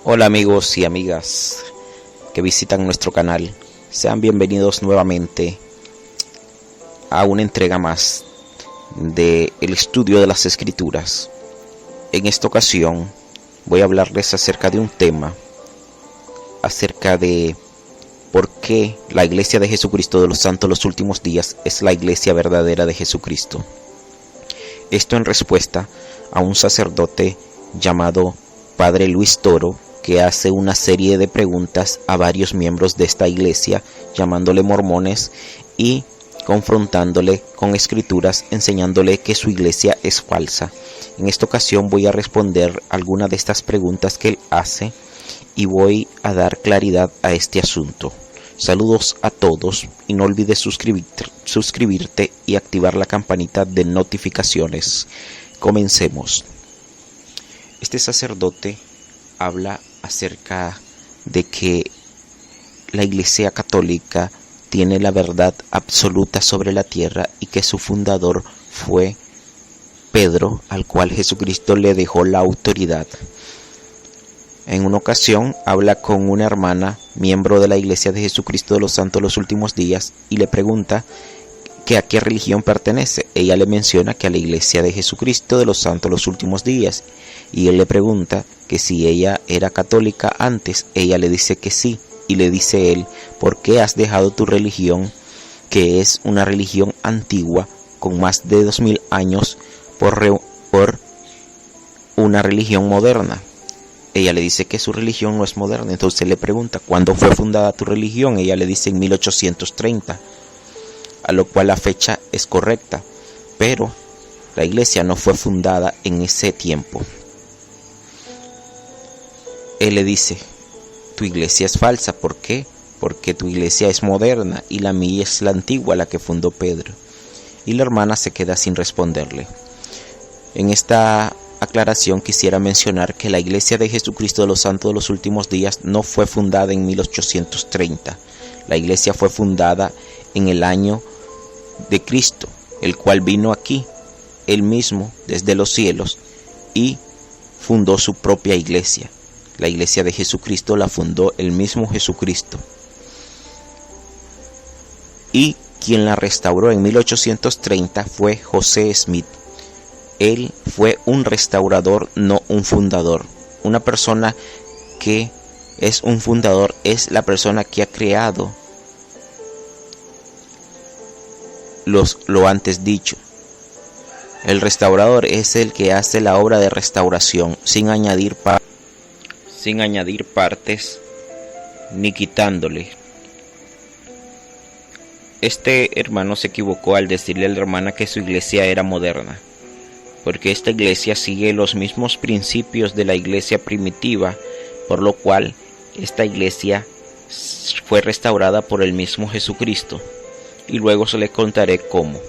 Hola amigos y amigas que visitan nuestro canal, sean bienvenidos nuevamente a una entrega más del estudio de las Escrituras. En esta ocasión voy a hablarles acerca de un tema, acerca de por qué la Iglesia de Jesucristo de los Santos de los Últimos Días es la Iglesia verdadera de Jesucristo. Esto en respuesta a un sacerdote llamado Padre Luis Toro, que hace una serie de preguntas a varios miembros de esta iglesia, llamándole mormones y confrontándole con escrituras, enseñándole que su iglesia es falsa. En esta ocasión voy a responder algunas de estas preguntas que él hace y voy a dar claridad a este asunto. Saludos a todos y no olvides suscribirte y activar la campanita de notificaciones. Comencemos. Este sacerdote habla acerca de que la Iglesia Católica tiene la verdad absoluta sobre la tierra y que su fundador fue Pedro, al cual Jesucristo le dejó la autoridad. En una ocasión habla con una hermana, miembro de la Iglesia de Jesucristo de los Santos de los Últimos Días, y le pregunta que a qué religión pertenece. Ella le menciona que a la Iglesia de Jesucristo de los Santos de los Últimos Días, y él le pregunta que si ella era católica antes. Ella le dice que sí, y le dice él: ¿por qué has dejado tu religión, que es una religión antigua con más de 2000 años, por una religión moderna? Ella le dice que su religión no es moderna. Entonces le pregunta: ¿cuándo fue fundada tu religión? Ella le dice en 1830, a lo cual la fecha es correcta, pero la iglesia no fue fundada en ese tiempo. Él le dice: tu iglesia es falsa. ¿Por qué? Porque tu iglesia es moderna y la mía es la antigua, la que fundó Pedro. Y la hermana se queda sin responderle. En esta aclaración quisiera mencionar que la Iglesia de Jesucristo de los Santos de los Últimos Días no fue fundada en 1830. La iglesia fue fundada en el año de Cristo, el cual vino aquí, él mismo, desde los cielos, y fundó su propia iglesia. La iglesia de Jesucristo la fundó el mismo Jesucristo. Y quien la restauró en 1830 fue José Smith. Él fue un restaurador, no un fundador. Una persona que es un fundador es la persona que ha creado lo antes dicho. El restaurador es el que hace la obra de restauración sin añadir partes ni quitándole. Este hermano se equivocó al decirle a la hermana que su iglesia era moderna, porque esta iglesia sigue los mismos principios de la iglesia primitiva, por lo cual esta iglesia fue restaurada por el mismo Jesucristo, y luego se le contaré cómo.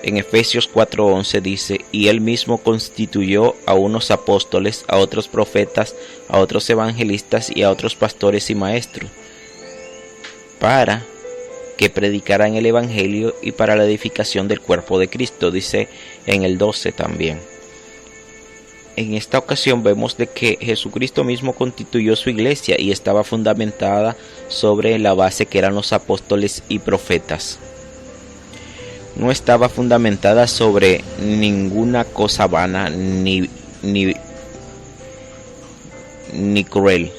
En Efesios 4:11 dice: y él mismo constituyó a unos apóstoles, a otros profetas, a otros evangelistas y a otros pastores y maestros, para que predicaran el evangelio y para la edificación del cuerpo de Cristo, dice en el 12 también. En esta ocasión vemos de que Jesucristo mismo constituyó su iglesia y estaba fundamentada sobre la base que eran los apóstoles y profetas. No estaba fundamentada sobre ninguna cosa vana ni cruel.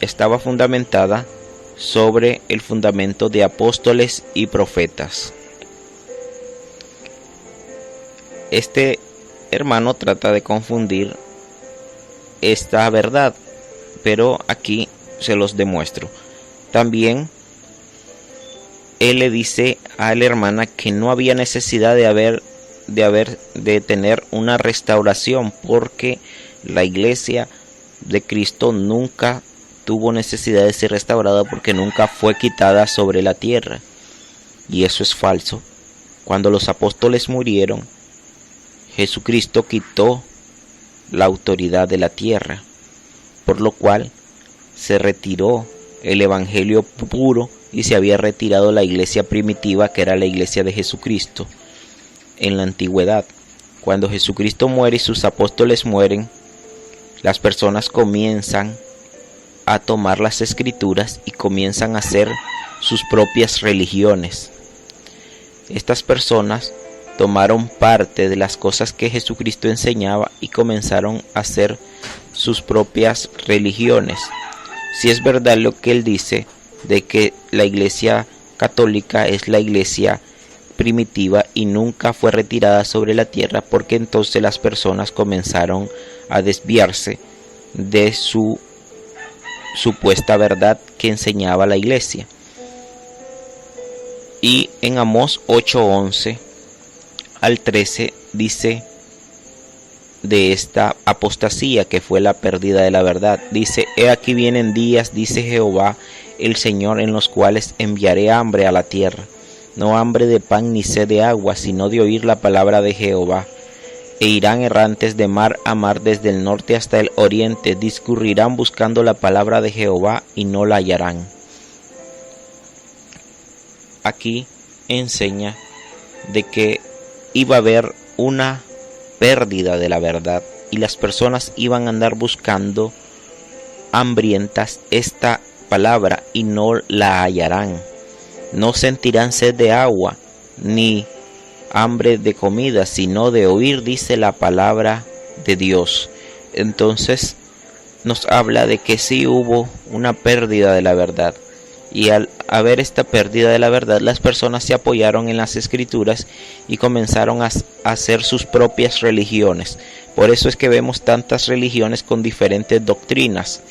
Estaba fundamentada sobre el fundamento de apóstoles y profetas. Este hermano trata de confundir esta verdad, pero aquí se los demuestro. También él le dice a la hermana que no había necesidad de tener una restauración, porque la iglesia de Cristo nunca tuvo necesidad de ser restaurada, porque nunca fue quitada sobre la tierra. Y eso es falso. Cuando los apóstoles murieron, Jesucristo quitó la autoridad de la tierra, por lo cual se retiró el evangelio puro y se había retirado la iglesia primitiva, que era la iglesia de Jesucristo en la antigüedad. Cuando Jesucristo muere y sus apóstoles mueren, las personas comienzan a tomar las escrituras y comienzan a hacer sus propias religiones. Estas personas tomaron parte de las cosas que Jesucristo enseñaba y comenzaron a hacer sus propias religiones. Si es verdad lo que él dice de que la Iglesia católica es la iglesia primitiva y nunca fue retirada sobre la tierra, porque entonces las personas comenzaron a desviarse de su supuesta verdad que enseñaba la iglesia. Y en Amós 8:11 al 13 dice de esta apostasía que fue la pérdida de la verdad. Dice: he aquí vienen días, dice Jehová el Señor, en los cuales enviaré hambre a la tierra, no hambre de pan ni sed de agua, sino de oír la palabra de Jehová. E irán errantes de mar a mar, desde el norte hasta el oriente, discurrirán buscando la palabra de Jehová y no la hallarán. Aquí enseña de que iba a haber una pérdida de la verdad y las personas iban a andar buscando hambrientas esta palabra y no la hallarán. No sentirán sed de agua ni hambre de comida, sino de oír, dice la palabra de Dios. Entonces nos habla de que sí hubo una pérdida de la verdad, y al haber esta pérdida de la verdad, las personas se apoyaron en las escrituras y comenzaron a hacer sus propias religiones. Por eso es que vemos tantas religiones con diferentes doctrinas.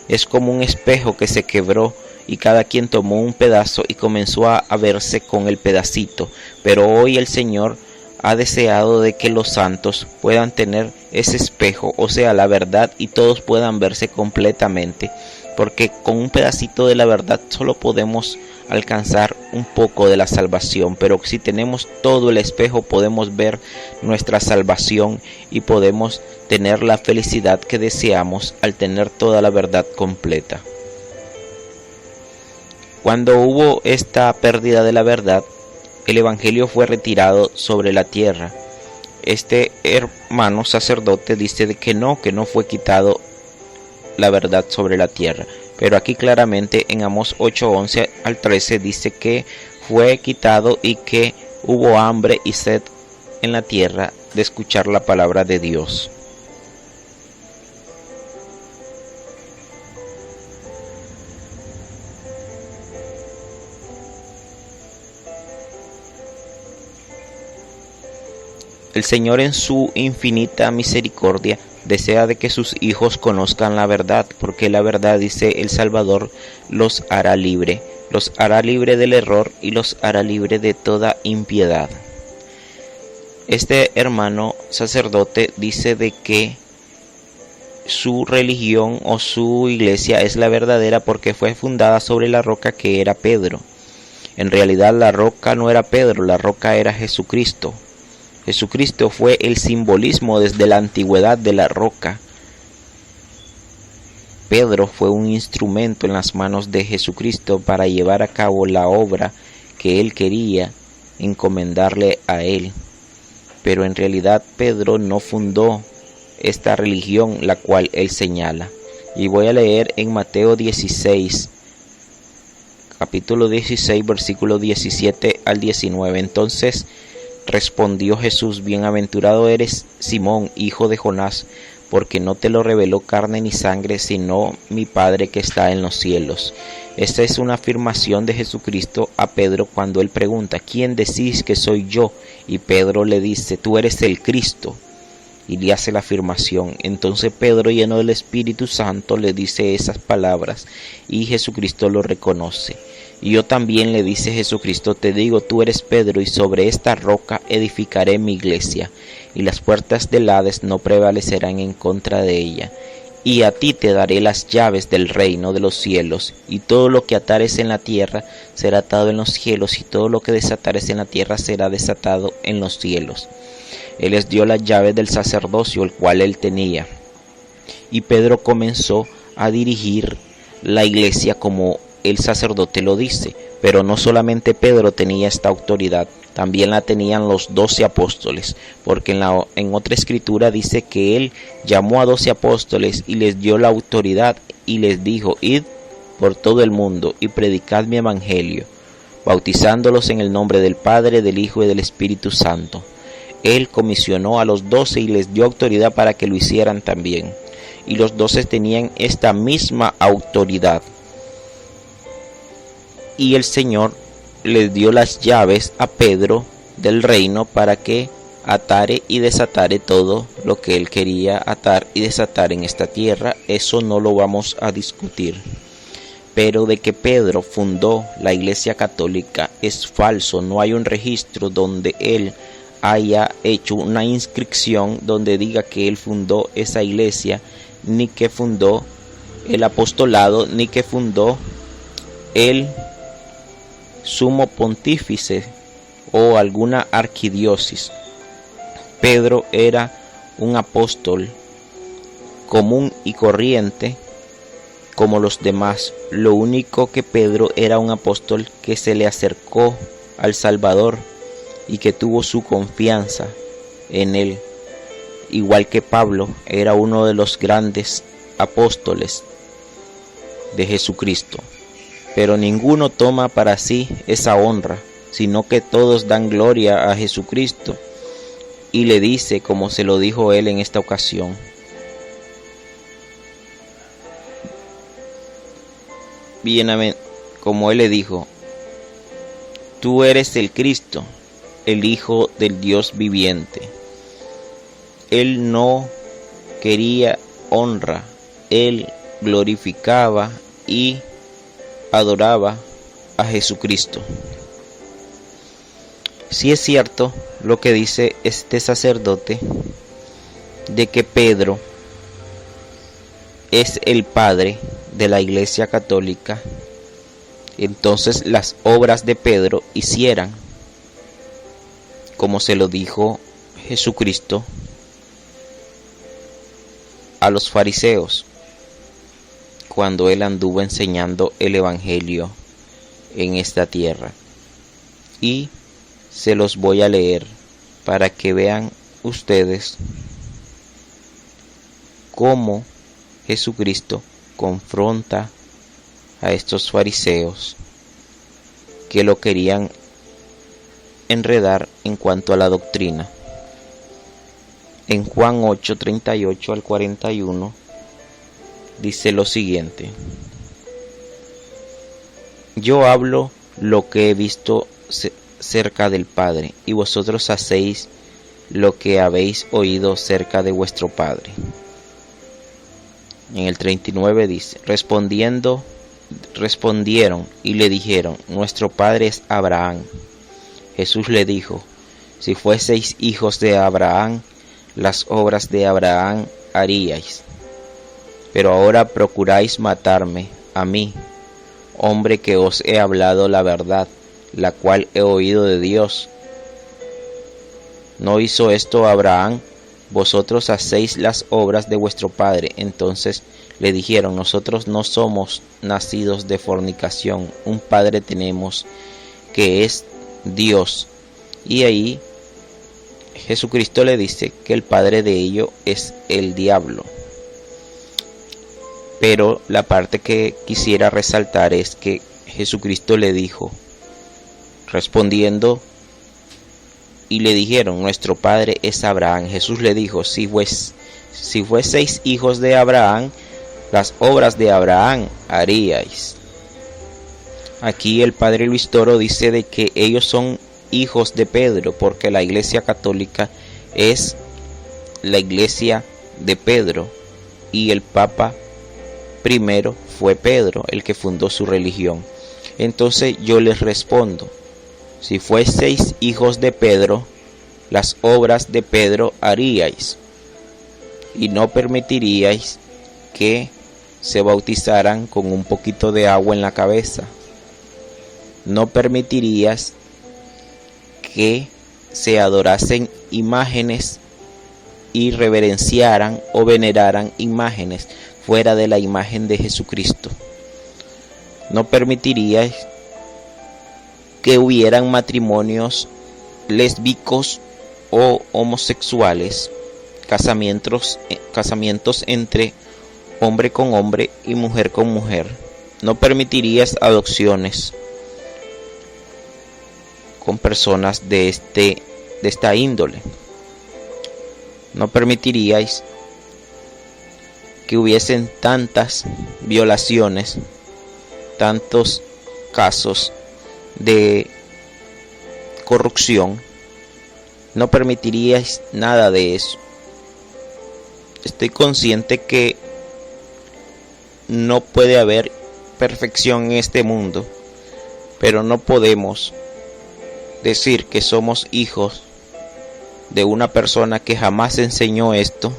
Es como un espejo que se quebró y cada quien tomó un pedazo y comenzó a verse con el pedacito. Pero hoy el Señor ha deseado de que los santos puedan tener ese espejo, o sea, la verdad, y todos puedan verse completamente, porque con un pedacito de la verdad solo podemos alcanzar un poco de la salvación, pero si tenemos todo el espejo podemos ver nuestra salvación y podemos tener la felicidad que deseamos al tener toda la verdad completa. Cuando hubo esta pérdida de la verdad, el evangelio fue retirado sobre la tierra. Este hermano sacerdote dice de que no fue quitado la verdad sobre la tierra. Pero aquí claramente en Amós 8:11 al 13 dice que fue quitado y que hubo hambre y sed en la tierra de escuchar la palabra de Dios. El Señor, en su infinita misericordia, desea de que sus hijos conozcan la verdad, porque la verdad, dice el Salvador, los hará libre del error y los hará libre de toda impiedad. Este hermano sacerdote dice de que su religión o su iglesia es la verdadera porque fue fundada sobre la roca que era Pedro. En realidad la roca no era Pedro, la roca era Jesucristo. Jesucristo fue el simbolismo desde la antigüedad de la roca. Pedro fue un instrumento en las manos de Jesucristo para llevar a cabo la obra que él quería encomendarle a él. Pero en realidad Pedro no fundó esta religión la cual él señala. Y voy a leer en Mateo 16, capítulo 16, versículo 17 al 19. Entonces respondió Jesús: bienaventurado eres, Simón, hijo de Jonás, porque no te lo reveló carne ni sangre, sino mi Padre que está en los cielos. Esta es una afirmación de Jesucristo a Pedro cuando él pregunta: ¿quién decís que soy yo? Y Pedro le dice: tú eres el Cristo. Y le hace la afirmación. Entonces Pedro, lleno del Espíritu Santo, le dice esas palabras y Jesucristo lo reconoce. Y yo también, le dice Jesucristo, te digo, tú eres Pedro, y sobre esta roca edificaré mi iglesia, y las puertas del Hades no prevalecerán en contra de ella. Y a ti te daré las llaves del reino de los cielos, y todo lo que atares en la tierra será atado en los cielos, y todo lo que desatares en la tierra será desatado en los cielos. Él les dio las llaves del sacerdocio, el cual él tenía. Y Pedro comenzó a dirigir la iglesia como el sacerdote lo dice. Pero no solamente Pedro tenía esta autoridad, también la tenían los 12 apóstoles, porque en otra escritura dice que él llamó a 12 apóstoles y les dio la autoridad y les dijo: id por todo el mundo y predicad mi evangelio, bautizándolos en el nombre del Padre, del Hijo y del Espíritu Santo. Él comisionó a los 12 y les dio autoridad para que lo hicieran también. Y los 12 tenían esta misma autoridad. Y el Señor les dio las llaves a Pedro del reino para que atare y desatare todo lo que él quería atar y desatar en esta tierra. Eso no lo vamos a discutir. Pero de que Pedro fundó la Iglesia Católica es falso. No hay un registro donde él haya hecho una inscripción donde diga que él fundó esa iglesia, ni que fundó el apostolado, ni que fundó el sumo pontífice o alguna arquidiócesis. Pedro era un apóstol común y corriente como los demás. Lo único que Pedro era un apóstol que se le acercó al Salvador y que tuvo su confianza en él, igual que Pablo era uno de los grandes apóstoles de Jesucristo. Pero ninguno toma para sí esa honra, sino que todos dan gloria a Jesucristo, y le dice, como se lo dijo él en esta ocasión: como él le dijo: tú eres el Cristo, el Hijo del Dios viviente. Él no quería honra, él glorificaba y adoraba a Jesucristo. Sí es cierto lo que dice este sacerdote, de que Pedro es el padre de la Iglesia Católica. Entonces las obras de Pedro hicieran como se lo dijo Jesucristo a los fariseos cuando él anduvo enseñando el evangelio en esta tierra. Y se los voy a leer para que vean ustedes cómo Jesucristo confronta a estos fariseos que lo querían enredar en cuanto a la doctrina. En Juan 8, 38 al 41 dice lo siguiente: yo hablo lo que he visto cerca del Padre, y vosotros hacéis lo que habéis oído cerca de vuestro Padre. En el 39 dice: respondieron y le dijeron: nuestro padre es Abraham. Jesús le dijo: si fueseis hijos de Abraham, las obras de Abraham haríais. Pero ahora procuráis matarme a mí, hombre que os he hablado la verdad, la cual he oído de Dios. ¿No hizo esto Abraham? Vosotros hacéis las obras de vuestro padre. Entonces le dijeron: nosotros no somos nacidos de fornicación, un padre tenemos, que es Dios. Y ahí Jesucristo le dice que el padre de ello es el diablo. Pero la parte que quisiera resaltar es que Jesucristo le dijo, respondiendo, y le dijeron: nuestro padre es Abraham. Jesús le dijo: si fueseis hijos de Abraham, las obras de Abraham haríais. Aquí el padre Luis Toro dice de que ellos son hijos de Pedro, porque la Iglesia Católica es la iglesia de Pedro, y el Papa primero fue Pedro, el que fundó su religión. Entonces yo les respondo: si fueseis hijos de Pedro, las obras de Pedro haríais, y no permitiríais que se bautizaran con un poquito de agua en la cabeza. No permitirías que se adorasen imágenes y reverenciaran o veneraran imágenes fuera de la imagen de Jesucristo. No permitirías que hubieran matrimonios lésbicos o homosexuales, casamientos entre hombre con hombre y mujer con mujer. No permitirías adopciones con personas de esta índole. No permitiríais que hubiesen tantas violaciones, tantos casos de corrupción. No permitiríais nada de eso. Estoy consciente que no puede haber perfección en este mundo, pero no podemos decir que somos hijos de una persona que jamás enseñó esto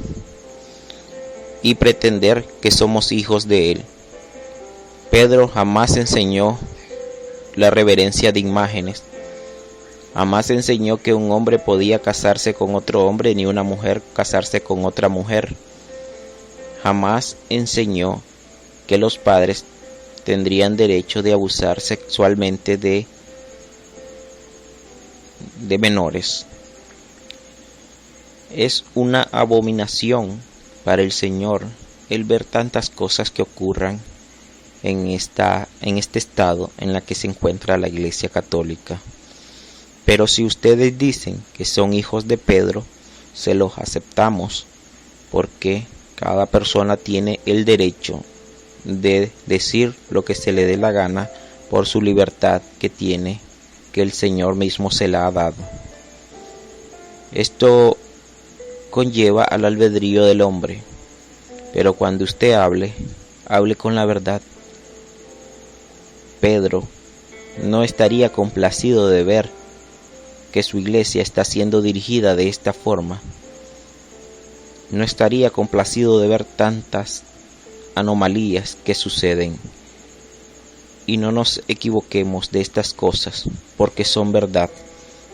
y pretender que somos hijos de él. Pedro jamás enseñó la reverencia de imágenes. Jamás enseñó que un hombre podía casarse con otro hombre ni una mujer casarse con otra mujer. Jamás enseñó que los padres tendrían derecho de abusar sexualmente de menores. Es una abominación para el Señor el ver tantas cosas que ocurran en este estado en la que se encuentra la Iglesia Católica. Pero si ustedes dicen que son hijos de Pedro, se los aceptamos, porque cada persona tiene el derecho de decir lo que se le dé la gana por su libertad que tiene, que el Señor mismo se la ha dado. Esto conlleva al albedrío del hombre, pero cuando usted hable con la verdad. Pedro no estaría complacido de ver que su iglesia está siendo dirigida de esta forma. No estaría complacido de ver tantas anomalías que suceden. Y no nos equivoquemos de estas cosas, porque son verdad.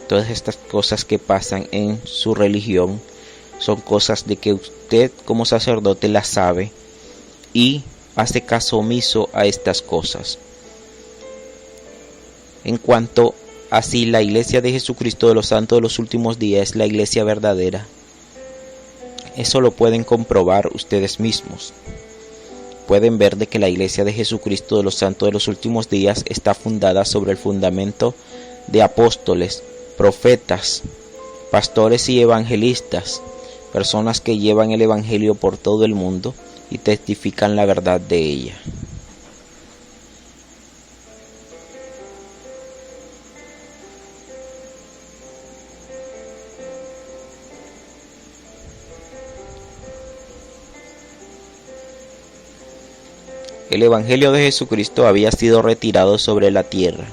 Todas estas cosas que pasan en su religión son cosas de que usted como sacerdote las sabe y hace caso omiso a estas cosas. En cuanto a si la Iglesia de Jesucristo de los Santos de los Últimos Días es la iglesia verdadera, eso lo pueden comprobar ustedes mismos. Pueden ver de que la Iglesia de Jesucristo de los Santos de los Últimos Días está fundada sobre el fundamento de apóstoles, profetas, pastores y evangelistas, personas que llevan el Evangelio por todo el mundo y testifican la verdad de ella. El Evangelio de Jesucristo había sido retirado sobre la tierra.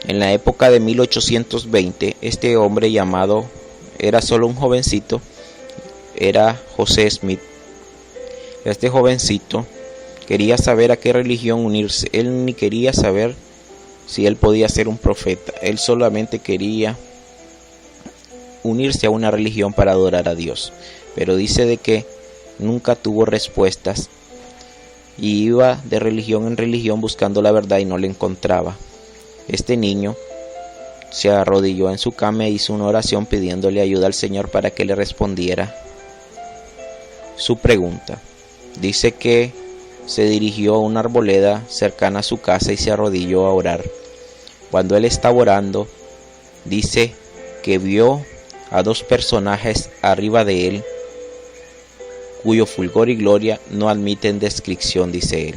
En la época de 1820, este hombre llamado, era solo un jovencito, era José Smith. Este jovencito quería saber a qué religión unirse. Él ni quería saber si él podía ser un profeta. Él solamente quería unirse a una religión para adorar a Dios. Pero dice de que nunca tuvo respuestas y iba de religión en religión buscando la verdad y no la encontraba. Este niño se arrodilló en su cama e hizo una oración pidiéndole ayuda al Señor para que le respondiera su pregunta. Dice que se dirigió a una arboleda cercana a su casa y se arrodilló a orar. Cuando él estaba orando, dice que vio a dos personajes arriba de él, cuyo fulgor y gloria no admiten descripción, dice él.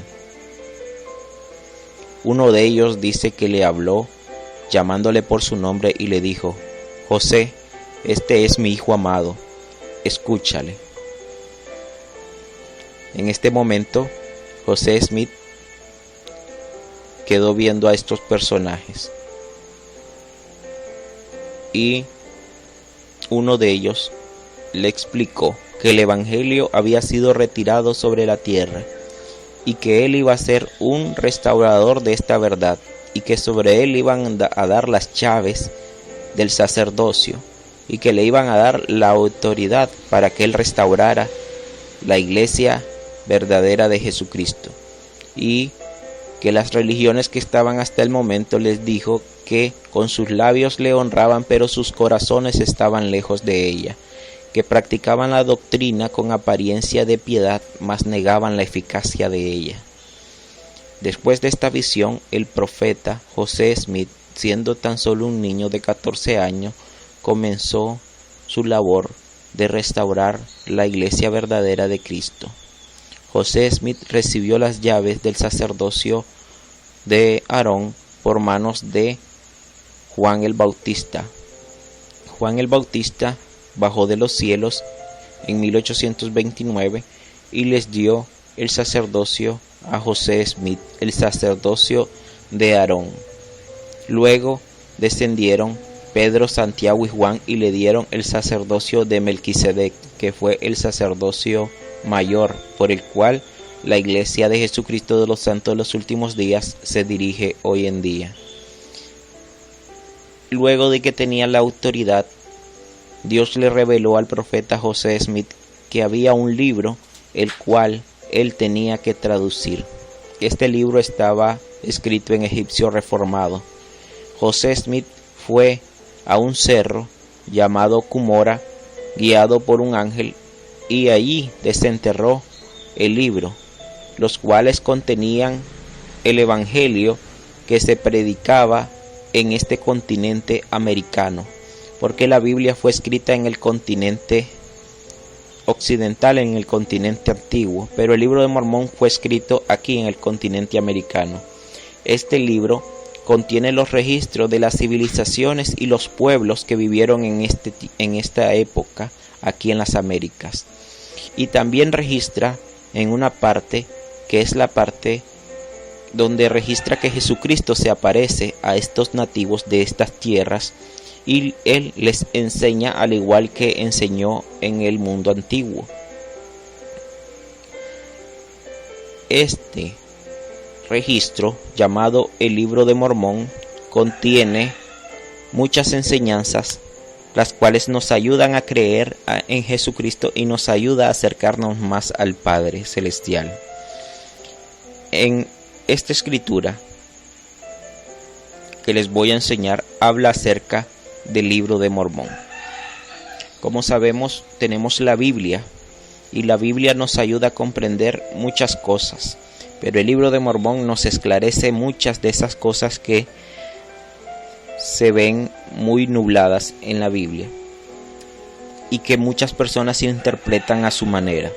Uno de ellos dice que le habló llamándole por su nombre y le dijo: José, este es mi hijo amado, escúchale. En este momento, José Smith quedó viendo a estos personajes y uno de ellos le explicó que el Evangelio había sido retirado sobre la tierra y que él iba a ser un restaurador de esta verdad y que sobre él iban a dar las llaves del sacerdocio y que le iban a dar la autoridad para que él restaurara la iglesia verdadera de Jesucristo, y que las religiones que estaban hasta el momento les dijo que con sus labios le honraban, pero sus corazones estaban lejos de ella, que practicaban la doctrina con apariencia de piedad, mas negaban la eficacia de ella. Después de esta visión, el profeta José Smith, siendo tan solo un niño de 14 años, comenzó su labor de restaurar la iglesia verdadera de Cristo. José Smith recibió las llaves del sacerdocio de Aarón por manos de Juan el Bautista. Juan el Bautista bajó de los cielos en 1829 y les dio el sacerdocio a José Smith, el sacerdocio de Aarón. Luego descendieron Pedro, Santiago y Juan y le dieron el sacerdocio de Melquisedec, que fue el sacerdocio mayor por el cual la Iglesia de Jesucristo de los Santos de los Últimos Días se dirige hoy en día. Luego de que tenía la autoridad, Dios le reveló al profeta José Smith que había un libro el cual él tenía que traducir. Este libro estaba escrito en egipcio reformado. José Smith fue a un cerro llamado Cumorah, guiado por un ángel, y allí desenterró el libro, los cuales contenían el evangelio que se predicaba en este continente americano, porque la Biblia fue escrita en el continente occidental, en el continente antiguo, pero el libro de Mormón fue escrito aquí en el continente americano. Este libro contiene los registros de las civilizaciones y los pueblos que vivieron en esta época aquí en las Américas, y también registra en una parte que es la parte donde registra que Jesucristo se aparece a estos nativos de estas tierras y él les enseña al igual que enseñó en el mundo antiguo. Este registro, llamado el Libro de Mormón, contiene muchas enseñanzas, las cuales nos ayudan a creer en Jesucristo y nos ayuda a acercarnos más al Padre Celestial. En esta escritura que les voy a enseñar habla acerca del Libro de Mormón. Como sabemos, tenemos la Biblia y la Biblia nos ayuda a comprender muchas cosas, pero el Libro de Mormón nos esclarece muchas de esas cosas que se ven muy nubladas en la Biblia y que muchas personas interpretan a su manera.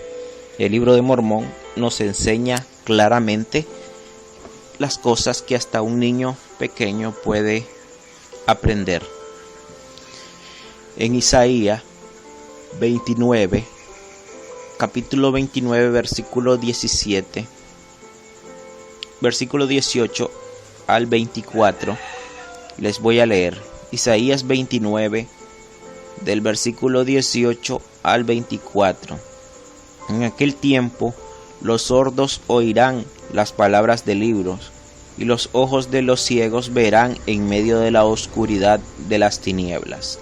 El Libro de Mormón nos enseña claramente las cosas que hasta un niño pequeño puede aprender. En Isaías 29, capítulo 29, versículo 17, versículo 18 al 24, les voy a leer. Isaías 29, del versículo 18 al 24. En aquel tiempo los sordos oirán las palabras de libros, y los ojos de los ciegos verán en medio de la oscuridad de las tinieblas.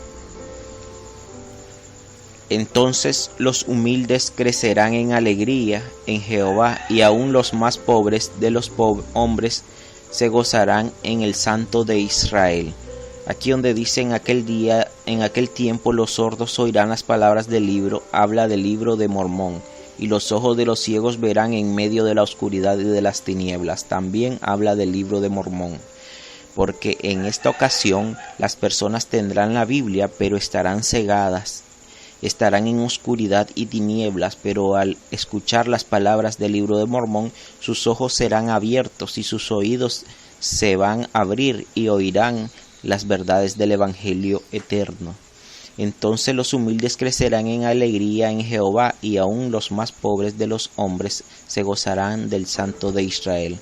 Entonces los humildes crecerán en alegría en Jehová, y aun los más pobres de los hombres se gozarán en el Santo de Israel. Aquí donde dice en aquel tiempo los sordos oirán las palabras del libro, habla del Libro de Mormón, y los ojos de los ciegos verán en medio de la oscuridad y de las tinieblas. También habla del Libro de Mormón, porque en esta ocasión las personas tendrán la Biblia, pero estarán cegadas, estarán en oscuridad y tinieblas, pero al escuchar las palabras del Libro de Mormón, sus ojos serán abiertos y sus oídos se van a abrir y oirán las verdades del Evangelio eterno. Entonces los humildes crecerán en alegría en Jehová, y aun los más pobres de los hombres se gozarán del Santo de Israel.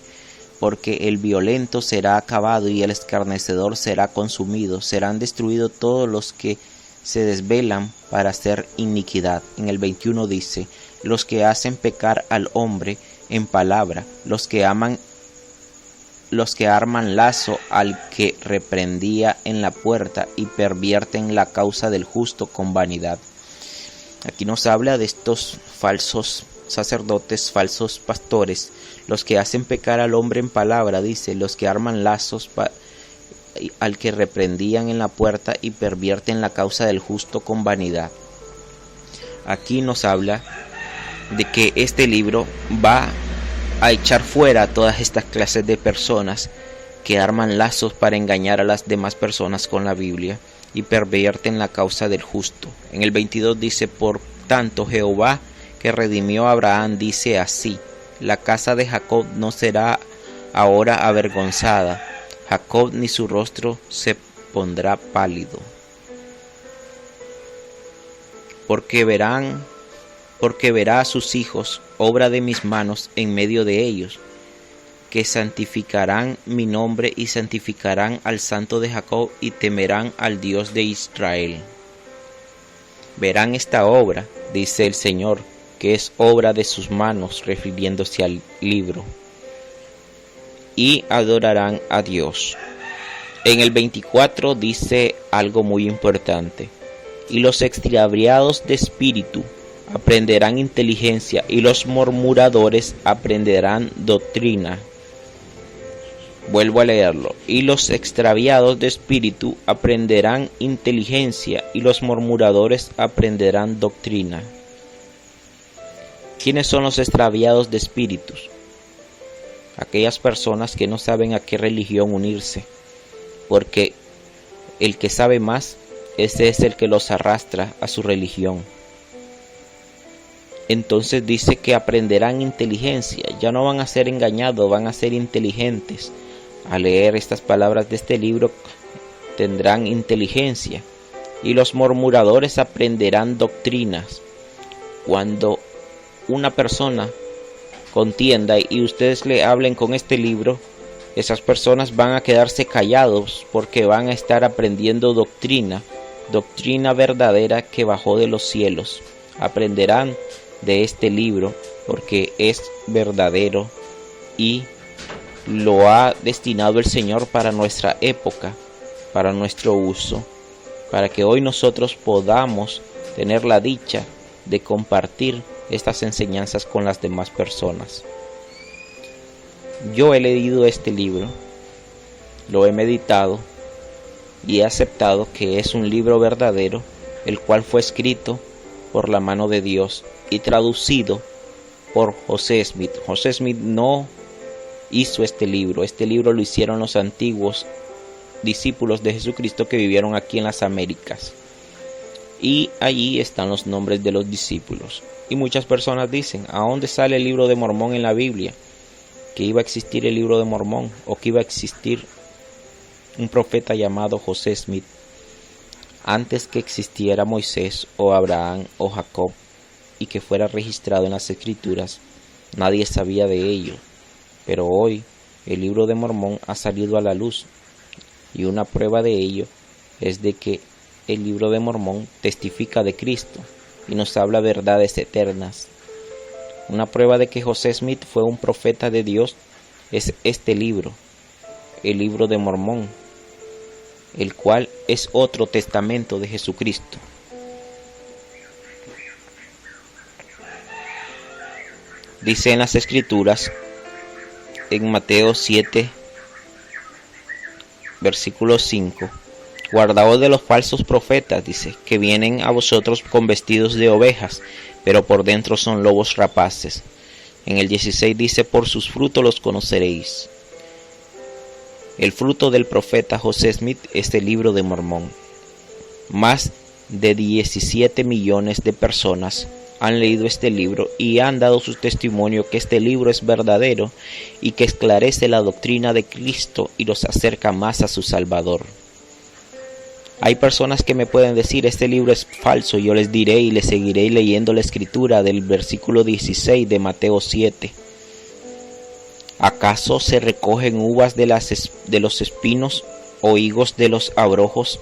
Porque el violento será acabado y el escarnecedor será consumido. Serán destruidos todos los que se desvelan para hacer iniquidad. En el 21 dice: los que hacen pecar al hombre en palabra, los que arman lazo al que reprendía en la puerta y pervierten la causa del justo con vanidad. Aquí nos habla de estos falsos sacerdotes, falsos pastores, los que hacen pecar al hombre en palabra, dice, los que arman lazos al que reprendían en la puerta y pervierten la causa del justo con vanidad. Aquí nos habla de que este libro va a echar fuera a todas estas clases de personas que arman lazos para engañar a las demás personas con la Biblia y pervierten la causa del justo. En el 22 dice: por tanto Jehová que redimió a Abraham dice así: la casa de Jacob no será ahora avergonzada, Jacob ni su rostro se pondrá pálido. Porque verá a sus hijos, obra de mis manos, en medio de ellos, que santificarán mi nombre y santificarán al Santo de Jacob y temerán al Dios de Israel. Verán esta obra, dice el Señor, que es obra de sus manos, refiriéndose al libro, y adorarán a Dios. En el 24 dice algo muy importante: y los extraviados de espíritu aprenderán inteligencia, y los murmuradores aprenderán doctrina. Vuelvo a leerlo: y los extraviados de espíritu aprenderán inteligencia, y los murmuradores aprenderán doctrina. ¿Quiénes son los extraviados de espíritus? Aquellas personas que no saben a qué religión unirse, porque el que sabe más, ese es el que los arrastra a su religión. Entonces dice que aprenderán inteligencia, ya no van a ser engañados, van a ser inteligentes. Al leer estas palabras de este libro tendrán inteligencia, y los murmuradores aprenderán doctrinas. Cuando una persona contienda y ustedes le hablen con este libro, esas personas van a quedarse callados porque van a estar aprendiendo doctrina verdadera que bajó de los cielos. Aprenderán de este libro porque es verdadero y lo ha destinado el Señor para nuestra época, para nuestro uso, para que hoy nosotros podamos tener la dicha de compartir estas enseñanzas con las demás personas. Yo he leído este libro, lo he meditado y he aceptado que es un libro verdadero, el cual fue escrito por la mano de Dios y traducido por José Smith. José Smith no hizo este libro lo hicieron los antiguos discípulos de Jesucristo que vivieron aquí en las Américas. Y allí están los nombres de los discípulos. Y muchas personas dicen: ¿a dónde sale el libro de Mormón en la Biblia? Que iba a existir el libro de Mormón, o que iba a existir un profeta llamado José Smith. Antes que existiera Moisés o Abraham o Jacob y que fuera registrado en las Escrituras, nadie sabía de ello. Pero hoy el libro de Mormón ha salido a la luz, y una prueba de ello es de que el libro de Mormón testifica de Cristo y nos habla verdades eternas. Una prueba de que José Smith fue un profeta de Dios es este libro, el libro de Mormón, el cual es otro testamento de Jesucristo. Dice en las Escrituras, en Mateo 7, versículo 5: guardaos de los falsos profetas, dice, que vienen a vosotros con vestidos de ovejas, pero por dentro son lobos rapaces. En el 16 dice: por sus frutos los conoceréis. El fruto del profeta José Smith es el libro de Mormón. Más de 17 millones de personas han leído este libro y han dado su testimonio que este libro es verdadero y que esclarece la doctrina de Cristo y los acerca más a su Salvador. Hay personas que me pueden decir: este libro es falso. Yo les diré y les seguiré leyendo la escritura del versículo 16 de Mateo 7. ¿Acaso se recogen uvas de los espinos o higos de los abrojos?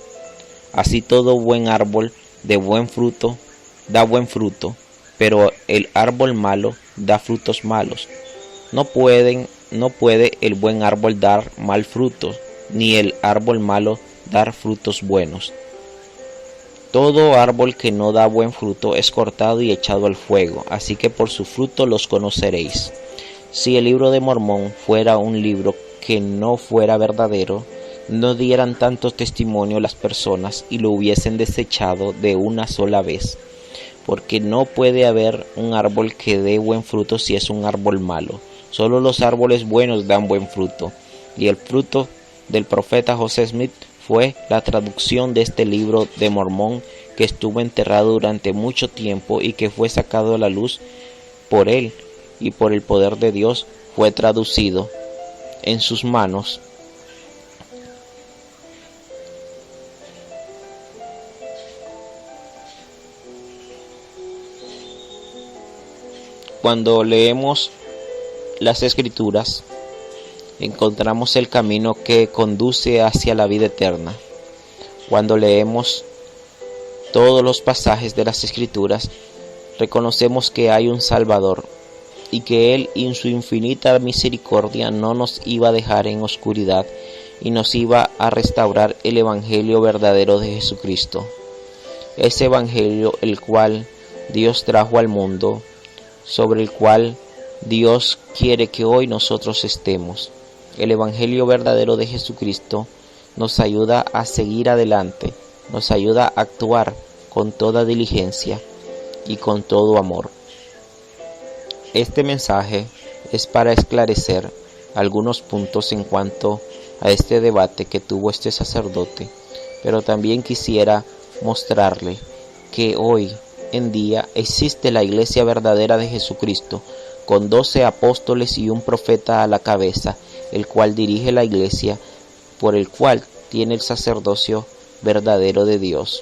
Así todo buen árbol de buen fruto da buen fruto, pero el árbol malo da frutos malos. No puede el buen árbol dar mal fruto, ni el árbol malo dar frutos buenos. Todo árbol que no da buen fruto es cortado y echado al fuego, así que por su fruto los conoceréis. Si el libro de Mormón fuera un libro que no fuera verdadero, no dieran tanto testimonio las personas y lo hubiesen desechado de una sola vez. Porque no puede haber un árbol que dé buen fruto si es un árbol malo. Solo los árboles buenos dan buen fruto. Y el fruto del profeta José Smith fue la traducción de este libro de Mormón, que estuvo enterrado durante mucho tiempo y que fue sacado a la luz por él y por el poder de Dios fue traducido en sus manos. Cuando leemos las Escrituras, encontramos el camino que conduce hacia la vida eterna. Cuando leemos todos los pasajes de las Escrituras, reconocemos que hay un Salvador y que Él en su infinita misericordia no nos iba a dejar en oscuridad y nos iba a restaurar el Evangelio verdadero de Jesucristo. Ese Evangelio el cual Dios trajo al mundo, sobre el cual Dios quiere que hoy nosotros estemos. El Evangelio verdadero de Jesucristo nos ayuda a seguir adelante, nos ayuda a actuar con toda diligencia y con todo amor. Este mensaje es para esclarecer algunos puntos en cuanto a este debate que tuvo este sacerdote, pero también quisiera mostrarle que hoy en día existe la iglesia verdadera de Jesucristo, con 12 apóstoles y un profeta a la cabeza, el cual dirige la iglesia, por el cual tiene el sacerdocio verdadero de Dios.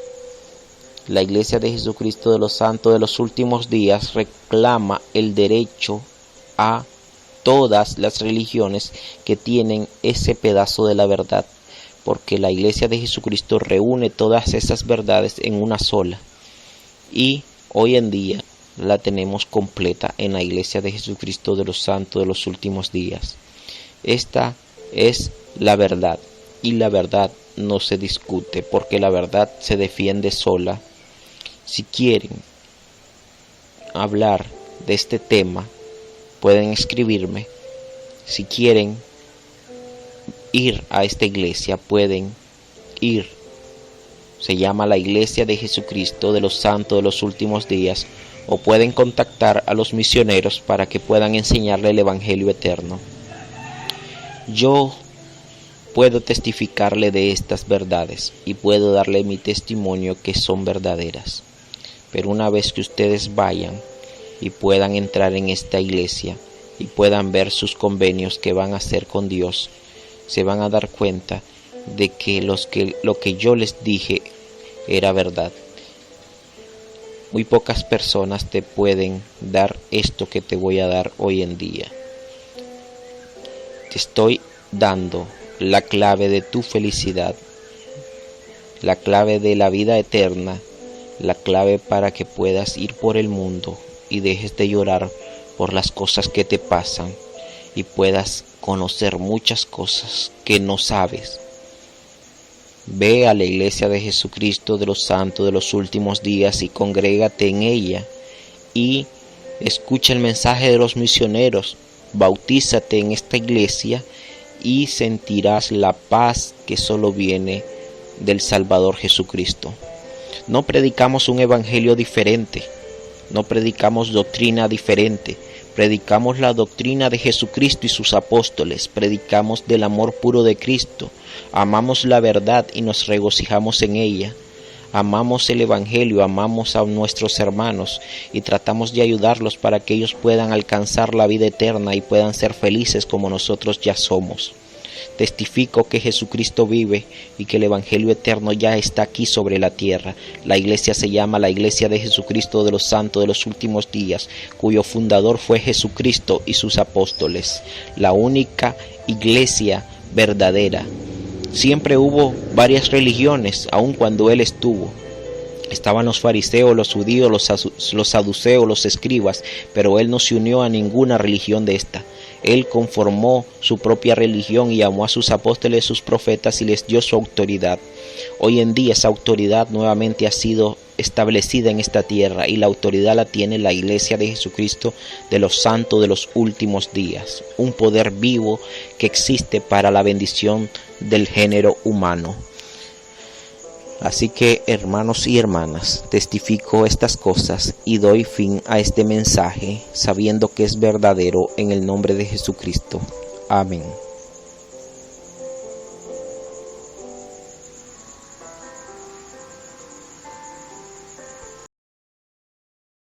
La iglesia de Jesucristo de los Santos de los Últimos Días reclama el derecho a todas las religiones que tienen ese pedazo de la verdad, porque la iglesia de Jesucristo reúne todas esas verdades en una sola. Y hoy en día la tenemos completa en la iglesia de Jesucristo de los Santos de los Últimos Días. Esta es la verdad, y la verdad no se discute, porque la verdad se defiende sola. Si quieren hablar de este tema, pueden escribirme. Si quieren ir a esta iglesia, pueden ir. Se llama la Iglesia de Jesucristo de los Santos de los Últimos Días, o pueden contactar a los misioneros para que puedan enseñarle el Evangelio eterno. Yo puedo testificarle de estas verdades y puedo darle mi testimonio que son verdaderas. Pero una vez que ustedes vayan y puedan entrar en esta iglesia y puedan ver sus convenios que van a hacer con Dios, se van a dar cuenta de que lo que yo les dije era verdad. Muy pocas personas te pueden dar esto que te voy a dar hoy en día. Te estoy dando la clave de tu felicidad, la clave de la vida eterna, la clave para que puedas ir por el mundo y dejes de llorar por las cosas que te pasan y puedas conocer muchas cosas que no sabes. Ve a la iglesia de Jesucristo de los Santos de los Últimos Días y congrégate en ella y escucha el mensaje de los misioneros. Bautízate en esta iglesia y sentirás la paz que solo viene del Salvador Jesucristo. No predicamos un evangelio diferente, no predicamos doctrina diferente, predicamos la doctrina de Jesucristo y sus apóstoles, predicamos del amor puro de Cristo, amamos la verdad y nos regocijamos en ella, amamos el evangelio, amamos a nuestros hermanos y tratamos de ayudarlos para que ellos puedan alcanzar la vida eterna y puedan ser felices como nosotros ya somos. Testifico que Jesucristo vive y que el Evangelio eterno ya está aquí sobre la tierra. La iglesia se llama la Iglesia de Jesucristo de los Santos de los Últimos Días, cuyo fundador fue Jesucristo y sus apóstoles. La única iglesia verdadera. Siempre hubo varias religiones, aun cuando Él estuvo. Estaban los fariseos, los judíos, los saduceos, los escribas, pero Él no se unió a ninguna religión de esta. Él conformó su propia religión y llamó a sus apóstoles, sus profetas y les dio su autoridad. Hoy en día esa autoridad nuevamente ha sido establecida en esta tierra, y la autoridad la tiene la Iglesia de Jesucristo de los santos de los últimos días, un poder vivo que existe para la bendición del género humano. Así que, hermanos y hermanas, testifico estas cosas y doy fin a este mensaje, sabiendo que es verdadero, en el nombre de Jesucristo. Amén.